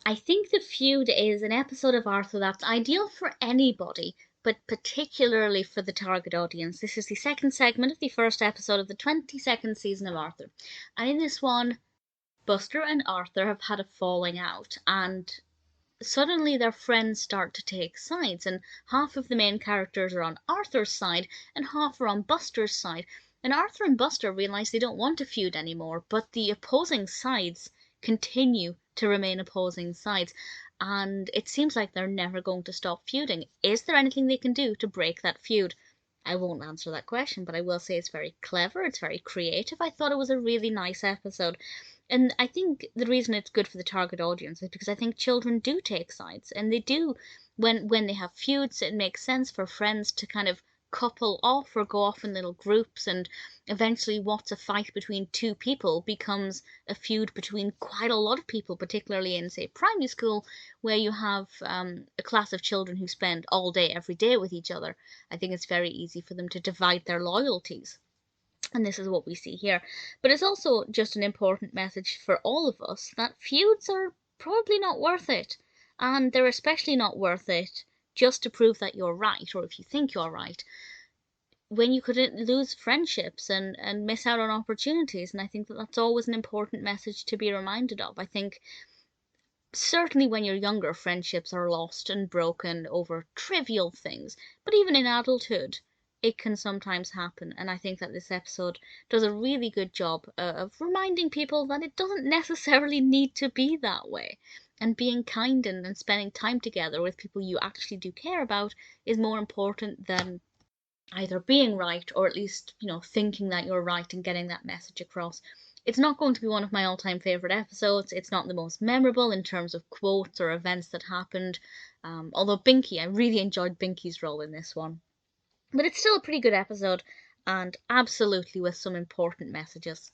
I think The Feud is an episode of Arthur that's ideal for anybody, but particularly for the target audience. This is the second segment of the first episode of the 22nd season of Arthur. And in this one, Buster and Arthur have had a falling out, and suddenly their friends start to take sides, and half of the main characters are on Arthur's side and half are on Buster's side. And Arthur and Buster realize they don't want to feud anymore, but the opposing sides continue to remain opposing sides, and it seems like they're never going to stop feuding. Is there anything they can do to break that feud? I won't answer that question, but I will say it's very clever, it's very creative. I thought it was a really nice episode. And I think the reason it's good for the target audience is because I think children do take sides, and they do when they have feuds. It makes sense for friends to kind of couple off or go off in little groups, and eventually what's a fight between two people becomes a feud between quite a lot of people, particularly in, say, primary school, where you have a class of children who spend all day every day with each other. I think it's very easy for them to divide their loyalties. And this is what we see here. But it's also just an important message for all of us that feuds are probably not worth it. And they're especially not worth it just to prove that you're right, or if you think you're right, when you could lose friendships and miss out on opportunities. And I think that that's always an important message to be reminded of. I think certainly when you're younger, friendships are lost and broken over trivial things, but even in adulthood, it can sometimes happen. And I think that this episode does a really good job of reminding people that it doesn't necessarily need to be that way. And being kind and spending time together with people you actually do care about is more important than either being right or at least, thinking that you're right and getting that message across. It's not going to be one of my all time favourite episodes. It's not the most memorable in terms of quotes or events that happened. Although Binky, I really enjoyed Binky's role in this one. But it's still a pretty good episode and absolutely with some important messages.